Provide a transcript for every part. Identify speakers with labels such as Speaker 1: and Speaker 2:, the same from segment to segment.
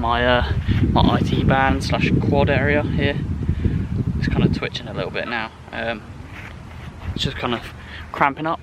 Speaker 1: my my IT band slash quad area here. It's kind of twitching a little bit now. It's just kind of cramping up.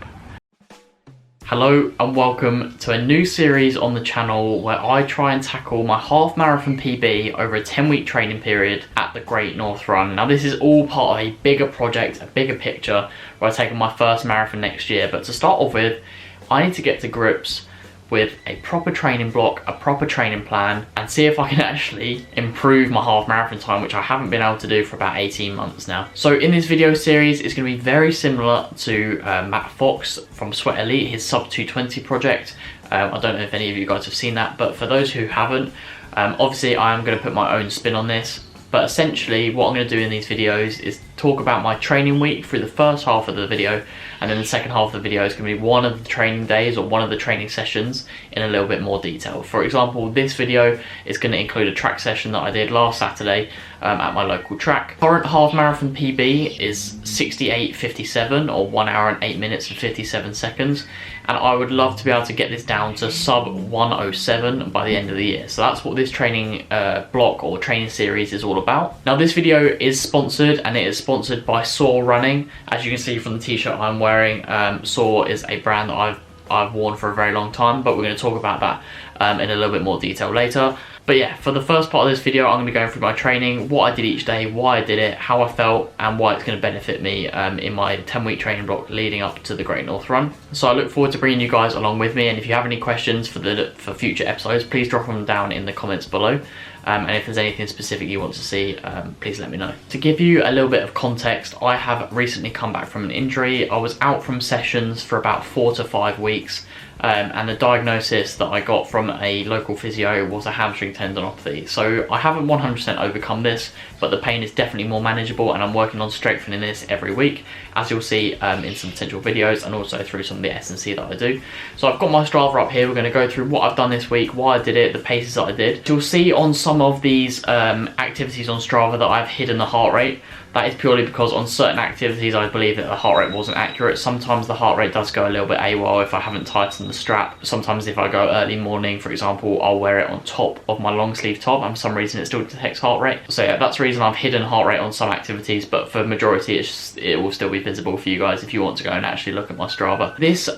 Speaker 1: Hello and welcome to a new series on the channel where I try and tackle my half marathon PB over a 10-week training period at the Great North Run. Now this is all part of a bigger project, a bigger picture, where I take on my first marathon next year. But to start off with, I need to get to grips with a proper training block, a proper training plan, and see if I can actually improve my half marathon time, which I haven't been able to do for about 18 months now. So in this video series, it's going to be very similar to Matt Fox from Sweat Elite, his sub 220 project. I don't know if any of you guys have seen that, but for those who haven't, obviously I am going to put my own spin on this. But essentially what I'm going to do in these videos is talk about my training week through the first half of the video, and then the second half of the video is going to be one of the training days or one of the training sessions in a little bit more detail. For example, this video is going to include a track session that I did last Saturday at my local track. Current half marathon PB is 68:57 or 1 hour and 8 minutes and 57 seconds. And I would love to be able to get this down to sub 107 by the end of the year. So that's what this training block or training series is all about. Now this video is sponsored, and it is sponsored by Soar Running. As you can see from the t-shirt I'm wearing, Soar is a brand that I've worn for a very long time, but we're going to talk about that in a little bit more detail later. But yeah, for the first part of this video, I'm going to be going through my training, what I did each day, why I did it, how I felt, and why it's going to benefit me in my 10-week training block leading up to the Great North Run. So I look forward to bringing you guys along with me, and if you have any questions for future episodes, please drop them down in the comments below. And if there's anything specific you want to see, please let me know. To give you a little bit of context, I have recently come back from an injury. I was out from sessions for about 4 to 5 weeks. And the diagnosis that I got from a local physio was a hamstring tendinopathy. So I haven't 100% overcome this, but the pain is definitely more manageable, and I'm working on strengthening this every week, as you'll see in some potential videos, and also through some of the S&C that I do. So I've got my Strava up here. We're going to go through what I've done this week, why I did it, the paces that I did. You'll see on some of these activities on Strava that I've hidden the heart rate. That is purely because on certain activities I believe that the heart rate wasn't accurate. Sometimes the heart rate does go a little bit AWOL if I haven't tightened the strap. Sometimes if I go early morning, for example, I'll wear it on top of my long sleeve top, and for some reason it still detects heart rate. So yeah, that's the reason I've hidden heart rate on some activities, but for majority it will still be visible for you guys if you want to go and actually look at my Strava. This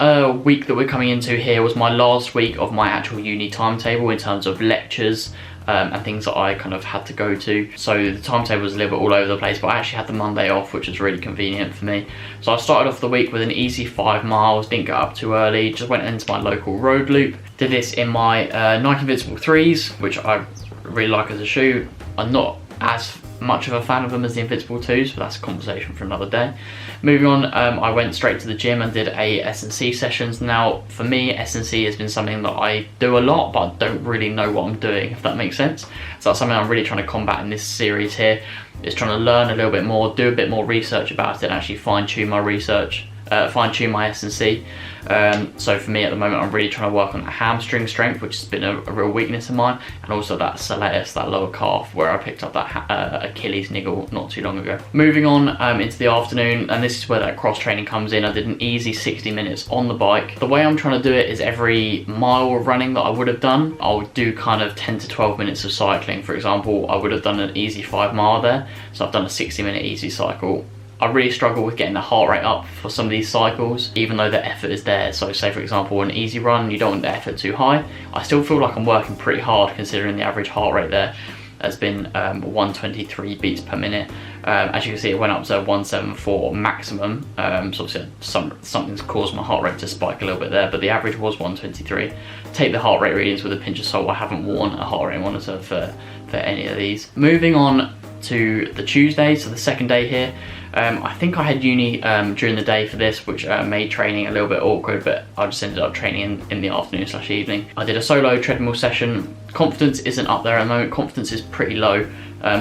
Speaker 1: week that we're coming into here was my last week of my actual uni timetable in terms of lectures and things that I kind of had to go to. So the timetable was a little bit all over the place, but I actually had the Monday off, which was really convenient for me. So I started off the week with an easy 5 miles, didn't get up too early, just went into my local road loop. Did this in my Nike Invincible 3s, which I really like as a shoe. I'm not as much of a fan of them as the Invincible 2s, but that's a conversation for another day. Moving on, I went straight to the gym and did a S&C sessions. Now for me, S&C has been something that I do a lot, but I don't really know what I'm doing, if that makes sense. So that's something I'm really trying to combat in this series here, is trying to learn a little bit more, do a bit more research about it, and actually fine-tune my research, fine-tune my S&C. So for me at the moment, I'm really trying to work on that hamstring strength, which has been a real weakness of mine, and also that soleus, that lower calf, where I picked up that Achilles niggle not too long ago. Moving on into the afternoon, and this is where that cross training comes in. I did an easy 60 minutes on the bike. The way I'm trying to do it is every mile of running that I would have done, I'll do kind of 10 to 12 minutes of cycling. For example, I would have done an easy 5 mile there, so I've done a 60-minute easy cycle. I really struggle with getting the heart rate up for some of these cycles, even though the effort is there. So say for example an easy run, you don't want the effort too high. I still feel like I'm working pretty hard considering the average heart rate there has been 123 beats per minute. As you can see, it went up to 174 maximum. So obviously something's caused my heart rate to spike a little bit there, but the average was 123. Take the heart rate readings with a pinch of salt. I haven't worn a heart rate monitor for any of these. Moving on to the Tuesday, so the second day here. I think I had uni during the day for this, which made training a little bit awkward, but I just ended up training in the afternoon / evening. I did a solo treadmill session. Confidence isn't up there at the moment. Confidence is pretty low.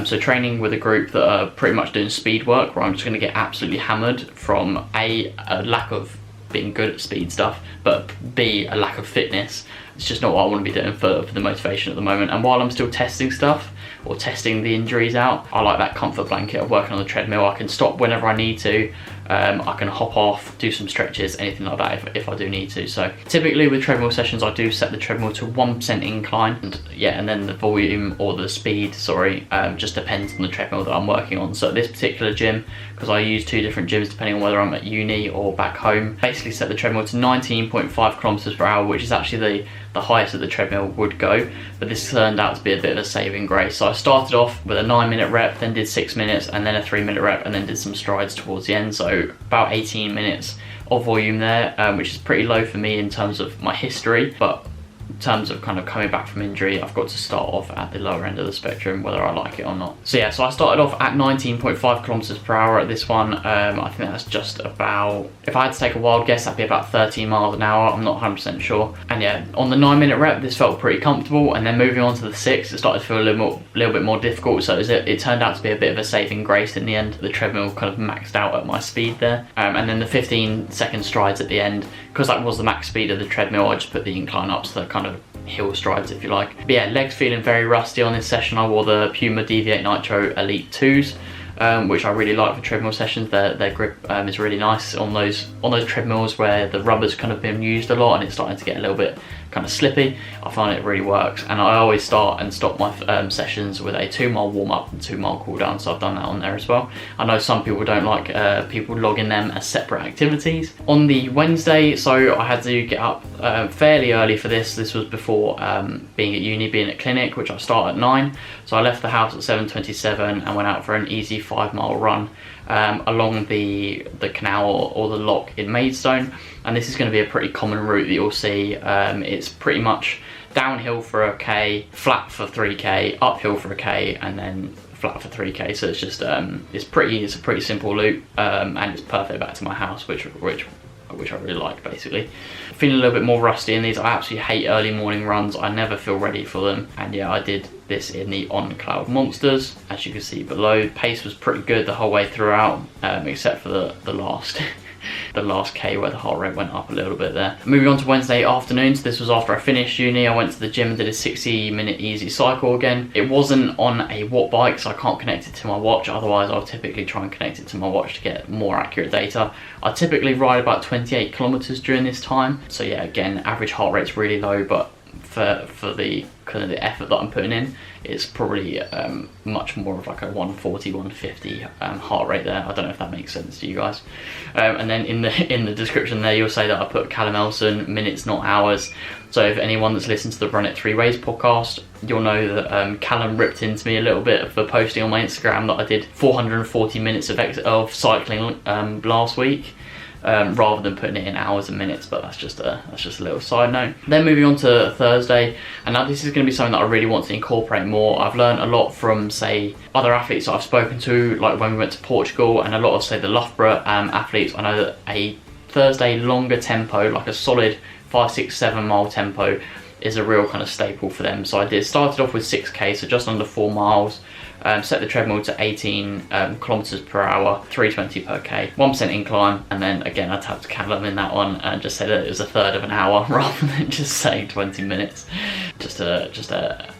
Speaker 1: So training with a group that are pretty much doing speed work, where I'm just going to get absolutely hammered from a lack of being good at speed stuff, but B, a lack of fitness. It's just not what I want to be doing for the motivation at the moment. And while I'm still testing stuff, or testing the injuries out, I like that comfort blanket of working on the treadmill. I can stop whenever I need to, I can hop off, do some stretches, anything like that if I do need to. So typically with treadmill sessions, I do set the treadmill to 1% incline, and then the volume or the speed, just depends on the treadmill that I'm working on. So at this particular gym, because I use 2 different gyms depending on whether I'm at uni or back home, basically set the treadmill to 19.5 kilometers per hour, which is actually the highest that the treadmill would go, but this turned out to be a bit of a saving grace. So I started off with a 9-minute rep, then did 6 minutes, and then a 3-minute rep, and then did some strides towards the end. So about 18 minutes of volume there, which is pretty low for me in terms of my history, but in terms of kind of coming back from injury, I've got to start off at the lower end of the spectrum, whether I like it or not. So yeah, so I started off at 19.5 kilometers per hour at this one. I think that's just about, if I had to take a wild guess, that'd be about 13 miles an hour. I'm not 100% sure. And yeah, on the 9-minute rep, this felt pretty comfortable. And then moving on to the 6, it started to feel a little bit more difficult. So it turned out to be a bit of a saving grace in the end. The treadmill kind of maxed out at my speed there. And then the 15-second strides at the end, because that was the max speed of the treadmill, I just put the incline up to the kind of hill strides, if you like. But yeah, legs feeling very rusty on this session. I wore the Puma Deviate Nitro Elite 2s, which I really like for treadmill sessions. Their grip is really nice on those treadmills where the rubber's kind of been used a lot and it's starting to get a little bit kind of slippy. I find it really works, and I always start and stop my sessions with a 2-mile warm-up and 2-mile cool-down, so I've done that on there as well. I know some people don't like people logging them as separate activities. On the Wednesday, so I had to get up fairly early for this. This was before being at uni, being at clinic, which I start at 9. So I left the house at 7:27 and went out for an easy 5-mile run along the canal or the lock in Maidstone. And this is going to be a pretty common route that you'll see. It's pretty much downhill for a K, flat for 3K, uphill for a K, and then flat for 3K. So it's just it's a pretty simple loop, and it's perfect back to my house, which I really like, basically. Feeling a little bit more rusty in these. I absolutely hate early morning runs. I never feel ready for them. And yeah, I did this in the On Cloud Monsters, as you can see below. Pace was pretty good the whole way throughout, except for the last the last K where the heart rate went up a little bit there. Moving on to Wednesday afternoons, this was after I finished uni. I went to the gym and did a 60-minute easy cycle again. It wasn't on a watt bike, so I can't connect it to my watch. Otherwise, I'll typically try and connect it to my watch to get more accurate data. I typically ride about 28 kilometers during this time. So yeah, again, average heart rate's really low, but for the kind of the effort that I'm putting in, it's probably much more of like a 140, 150 heart rate there. I don't know if that makes sense to you guys. And then in the description there, you'll say that I put Callum Elson, minutes not hours. So if anyone that's listened to the Run It 3 Ways podcast, you'll know that Callum ripped into me a little bit for posting on my Instagram that I did 440 minutes of cycling last week. Rather than putting it in hours and minutes, but that's just a little side note. Then moving on to Thursday, and now this is going to be something that I really want to incorporate more. I've learned a lot from, say, other athletes that I've spoken to, like when we went to Portugal, and a lot of, say, the Loughborough athletes. I know that a Thursday longer tempo, like a solid 5, 6, 7 mile tempo, is a real kind of staple for them. So I started off with 6K, so just under 4 miles. Set the treadmill to 18 kilometers per hour, 320 per K, 1% incline, and then again I tapped Callum in that one and just said that it was a third of an hour rather than just saying 20 minutes, just to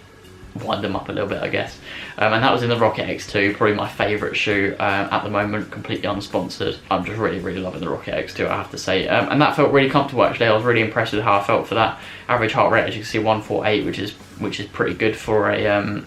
Speaker 1: wind them up a little bit, I guess. And that was in the Rocket X2, probably my favourite shoe at the moment, completely unsponsored. I'm just really loving the Rocket X2, I have to say. And that felt really comfortable actually. I was really impressed with how I felt for that. Average heart rate, as you can see, 148, which is pretty good for a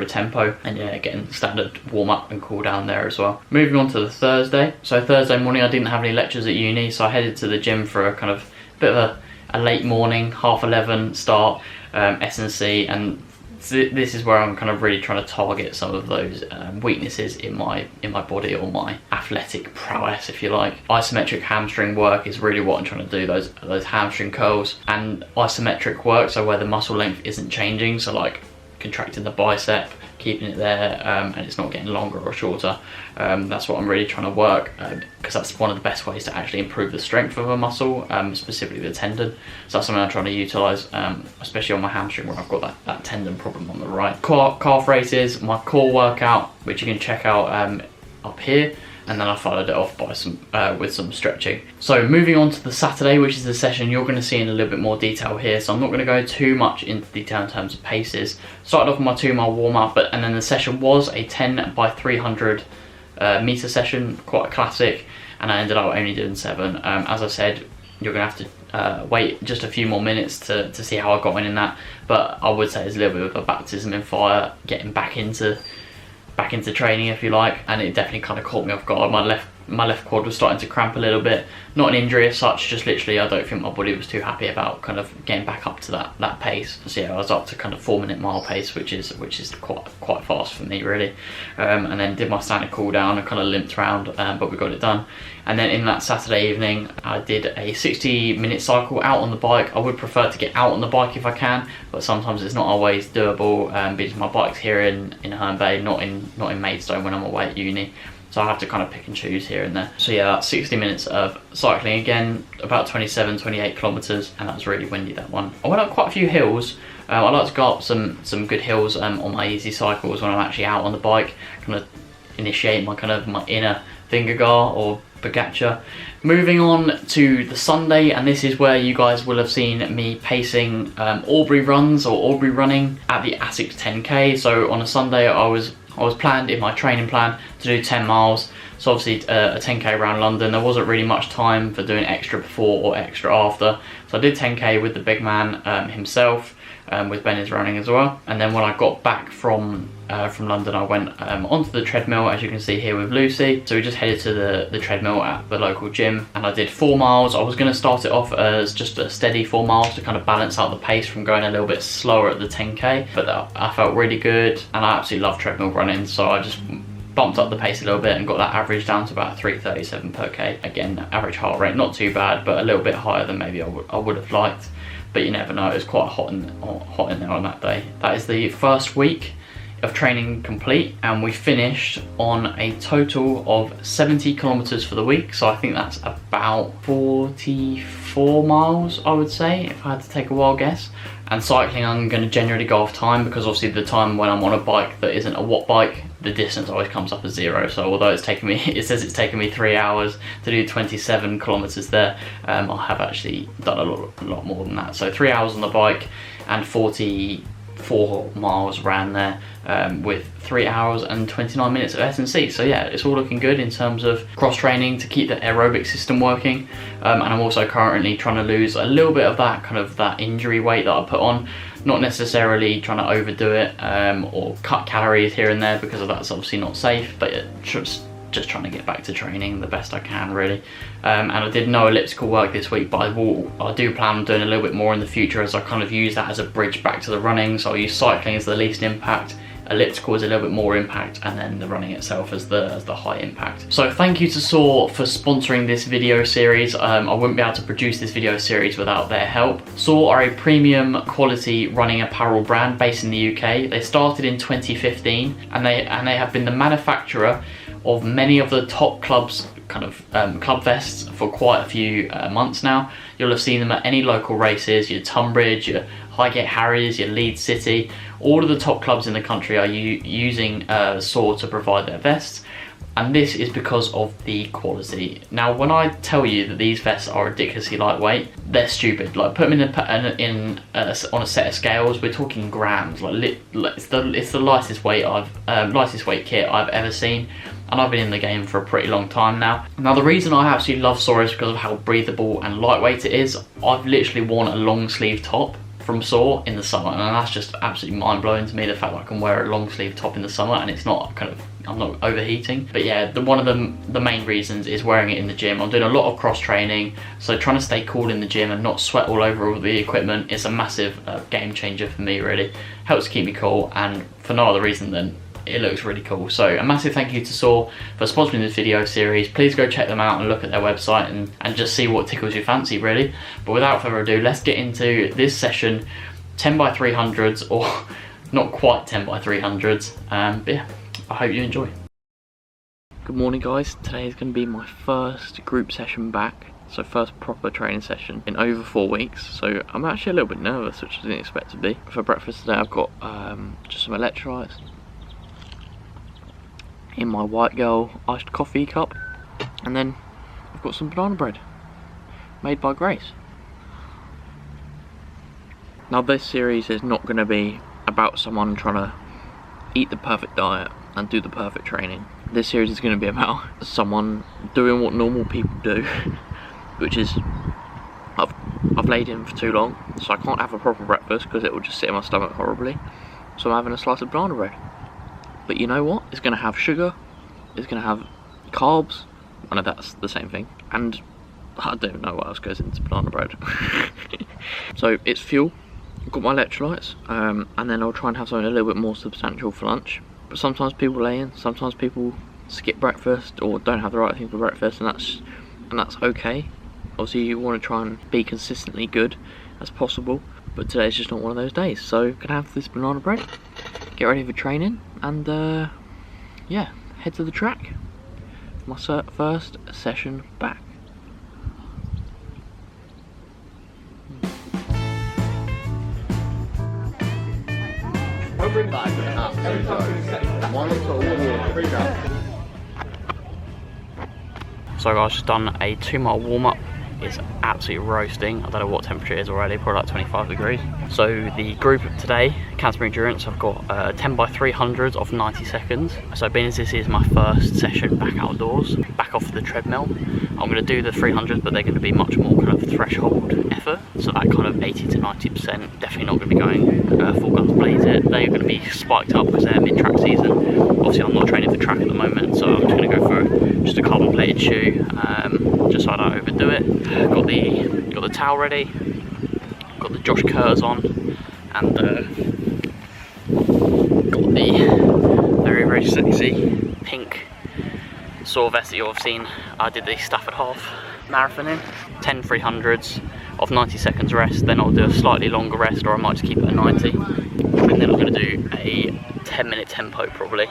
Speaker 1: tempo, and yeah, again, standard warm up and cool down there as well. Moving on to the Thursday. So Thursday morning, I didn't have any lectures at uni, so I headed to the gym for a kind of bit of a late morning, 11:30 start, S&C, and this is where I'm kind of really trying to target some of those weaknesses in my body, or my athletic prowess, if you like. Isometric hamstring work is really what I'm trying to do, those hamstring curls and isometric work, so where the muscle length isn't changing, so like contracting the bicep, keeping it there, and it's not getting longer or shorter. That's what I'm really trying to work, because that's one of the best ways to actually improve the strength of a muscle, specifically the tendon. So that's something I'm trying to utilise, especially on my hamstring where I've got that tendon problem on the right. Calf raises, my core workout, which you can check out up here. And then I followed it off by with some stretching. So moving on to the Saturday, which is the session you're going to see in a little bit more detail here. So I'm not going to go too much into detail in terms of paces. Started off with my 2-mile warm up, and then the session was a 10 by 300 meter session, quite a classic. and I ended up only doing 7. As I said, you're gonna have to wait just a few more minutes to see how I got on in that, but I would say it's a little bit of a baptism in fire getting back into training, if you like, and it definitely kind of caught me off guard. My left quad was starting to cramp a little bit. Not an injury as such, just literally I don't think my body was too happy about kind of getting back up to that pace. So yeah, I was up to kind of 4-minute mile pace, which is quite fast for me really. And then did my standard cool down and kind of limped around, but we got it done. And then in that Saturday evening, I did a 60-minute cycle out on the bike. I would prefer to get out on the bike if I can, but sometimes it's not always doable because my bike's here in Herne Bay, not in Maidstone when I'm away at uni. So I have to kind of pick and choose here and there. So yeah, that's 60 minutes of cycling again, about 27, 28 kilometers, and that was really windy, that one. I went up quite a few hills. I like to go up some good hills on my easy cycles when I'm actually out on the bike, kind of initiate my inner Vingegaard or Pogačar. Moving on to the Sunday, and this is where you guys will have seen me pacing Albury runs or Albury running at the Essex 10k. So on a Sunday I was planned in my training plan to do 10 miles. So obviously a 10k around London, there wasn't really much time for doing extra before or extra after. So I did 10k with the big man himself, with Ben is running as well. And then when I got back from London, I went onto the treadmill, as you can see here with Lucy. So we just headed to the treadmill at the local gym, and I did 4 miles. I was going to start it off as just a steady 4 miles to kind of balance out the pace from going a little bit slower at the 10k, but I felt really good, and I absolutely love treadmill running, so I just bumped up the pace a little bit and got that average down to about 3:37 per k. Again, average heart rate not too bad, but a little bit higher than maybe I would have liked. But you never know, it was quite hot in there on that day. That is the first week of training complete, and we finished on a total of 70 kilometers for the week. So I think that's about 44 miles, I would say, if I had to take a wild guess. And cycling, I'm going to generally go off time, because obviously the time when I'm on a bike that isn't a watt bike, the distance always comes up as 0. So although it says it's taken me 3 hours to do 27 kilometers there, I have actually done a lot more than that. So 3 hours on the bike and 44 miles ran there, with 3 hours and 29 minutes of S&C. So yeah, it's all looking good in terms of cross training to keep the aerobic system working. And I'm also currently trying to lose a little bit of that injury weight that I put on. Not necessarily trying to overdo it or cut calories here and there, because that's obviously not safe, but just trying to get back to training the best I can really. And I did no elliptical work this week, but I do plan on doing a little bit more in the future, as I kind of use that as a bridge back to the running. So I'll use cycling as the least impact, elliptical is a little bit more impact, and then the running itself as the high impact. So thank you to Saw for sponsoring this video series. I wouldn't be able to produce this video series without their help. Saw are a premium quality running apparel brand based in the UK. They started in 2015, and they have been the manufacturer of many of the top clubs club vests for quite a few months now. You'll have seen them at any local races, your Tunbridge, your Highgate Harriers, your Leeds City. All of the top clubs in the country are using Saw to provide their vests, and this is because of the quality. Now, when I tell you that these vests are ridiculously lightweight, they're stupid. Like, put them on a set of scales, we're talking grams. It's the lightest weight kit I've ever seen, and I've been in the game for a pretty long time now. Now, the reason I absolutely love Saw is because of how breathable and lightweight it is. I've literally worn a long sleeve top from Saw in the summer, and that's just absolutely mind-blowing to me, the fact that I can wear a long sleeve top in the summer and it's not I'm not overheating. But yeah, one of the main reasons is wearing it in the gym. I'm doing a lot of cross training, so trying to stay cool in the gym and not sweat all over all the equipment is a massive game changer for me really. Helps keep me cool, and for no other reason than it looks really cool. So a massive thank you to Saw for sponsoring this video series. Please go check them out and look at their website and just see what tickles your fancy really. But without further ado, let's get into this session, 10 by 300s, or not quite 10 by 300s. But yeah, I hope you enjoy. Good morning guys, today is going to be my first group session back. So first proper training session in over 4 weeks. So I'm actually a little bit nervous, which I didn't expect to be. For breakfast today I've got just some electrolytes in my White Girl iced coffee cup, and then I've got some banana bread made by Grace. Now this series is not going to be about someone trying to eat the perfect diet and do the perfect training. this series is going to be about someone doing what normal people do, which is I've laid in for too long, so I can't have a proper breakfast because it will just sit in my stomach horribly. So I'm having a slice of banana bread. But you know what? It's going to have sugar, it's going to have carbs. I know that's the same thing, and I don't know what else goes into banana bread. So it's fuel. I've got my electrolytes, and then I'll try and have something a little bit more substantial for lunch. But sometimes people lay in, sometimes people skip breakfast or don't have the right thing for breakfast, and that's okay. Obviously you want to try and be consistently good as possible, but today's just not one of those days. So gonna have this banana bread, get ready for training, and yeah, head to the track for my first session back. So guys, just done a 2-mile warm-up. It's absolutely roasting. I don't know what temperature it is already, probably like 25 degrees. So the group today, Canterbury Endurance, I've got 10x300s of 90 seconds. So being as this is my first session back outdoors, back off the treadmill, I'm going to do the 300s, but they're going to be much more kind of threshold effort. So that kind of 80 to 90%, definitely not going to be going full guns blazing. They're going to be spiked up because they're mid-track season. Obviously I'm not training for track at the moment, so I'm just going to go for just a carbon plated shoe, just so I don't overdo it. Got the towel ready, got the Josh Kerrs on, and got the very, very sexy pink saw vest that you've seen. I did the Stafford Half Marathon in, 10 300s of 90 seconds rest, then I'll do a slightly longer rest, or I might just keep it at 90, and then I'm going to do a 10-minute tempo probably.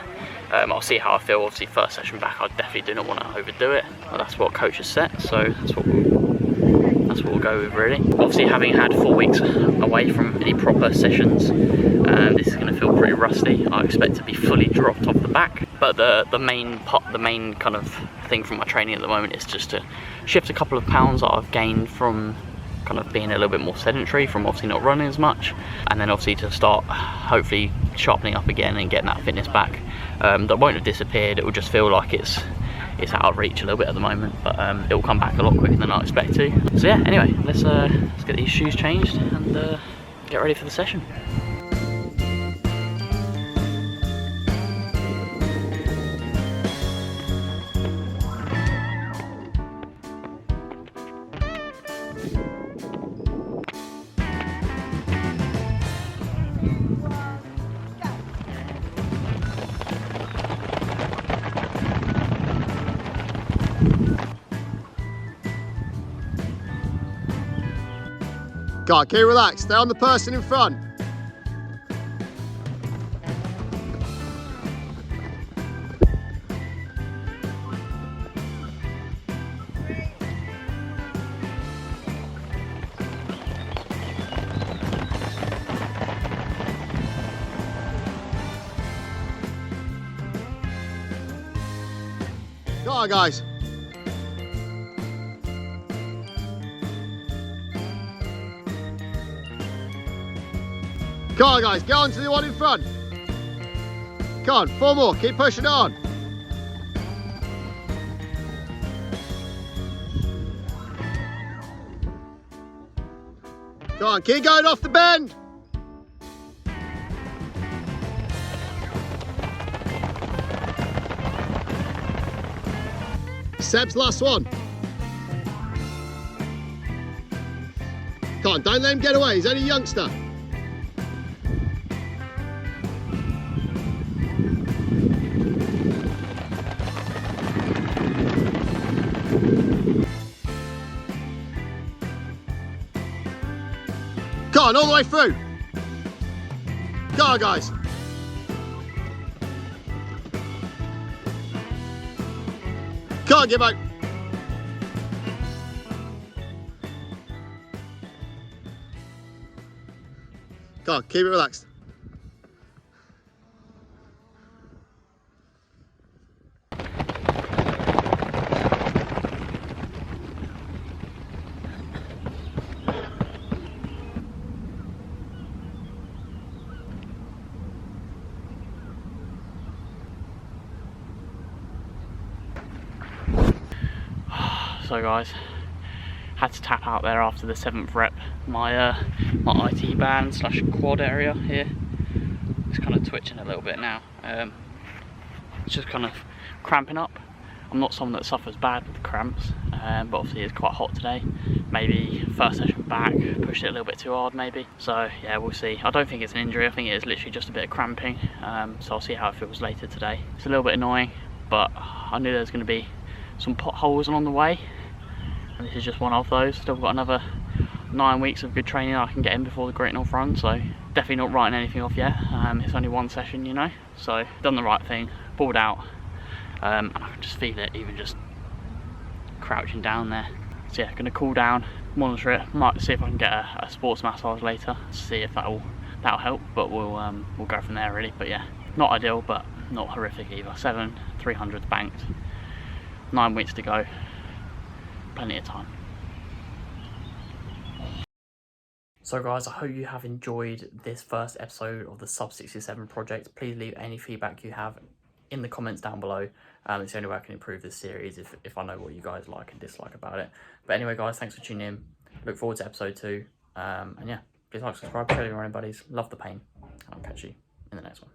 Speaker 1: I'll see how I feel. Obviously first session back, I definitely do not want to overdo it, but that's what coach has set, so that's what we'll go with really. Obviously having had 4 weeks away from any proper sessions, this is going to feel pretty rusty. I expect to be fully dropped off the back, but the main kind of thing from my training at the moment is just to shift a couple of pounds that I've gained from kind of being a little bit more sedentary, from obviously not running as much, and then obviously to start hopefully sharpening up again and getting that fitness back. That won't have disappeared, it will just feel like it's out of reach a little bit at the moment, but it will come back a lot quicker than I expect to. So yeah, anyway, let's get these shoes changed and get ready for the session.
Speaker 2: Go on, keep relaxed, stay on the person in front. Go on, guys. Come on, guys, go on to the one in front. Come on, 4 more, keep pushing on. Come on, keep going off the bend. Seb's last one. Come on, don't let him get away, he's only a youngster. Go on, all the way through. Go on, guys. Go on, Gibbo. Go on, keep it relaxed.
Speaker 1: So guys, had to tap out there after the 7th rep. My IT band slash quad area here, it's kind of twitching a little bit now. It's just kind of cramping up. I'm not someone that suffers bad with cramps, but obviously it's quite hot today. Maybe first session back, pushed it a little bit too hard maybe. So yeah, we'll see. I don't think it's an injury, I think it is literally just a bit of cramping. So I'll see how it feels later today. It's a little bit annoying, but I knew there was going to be some potholes along the way, and this is just one of those. Still got another 9 weeks of good training I can get in before the Great North Run, so definitely not writing anything off yet. It's only one session, you know, so done the right thing, balled out. And I can just feel it even just crouching down there. So yeah, gonna cool down, monitor it, might see if I can get a sports massage later, see if that'll help, but we'll go from there really. But yeah, not ideal, but not horrific either. 7 300s banked, 9 weeks to go, plenty of time. So guys, I hope you have enjoyed this first episode of the Sub 67 project. Please leave any feedback you have in the comments down below. It's the only way I can improve this series if I know what you guys like and dislike about it. But anyway guys, thanks for tuning in. Look forward to episode 2. And yeah, please like, subscribe, share with your own buddies. Love the pain. I'll catch you in the next one.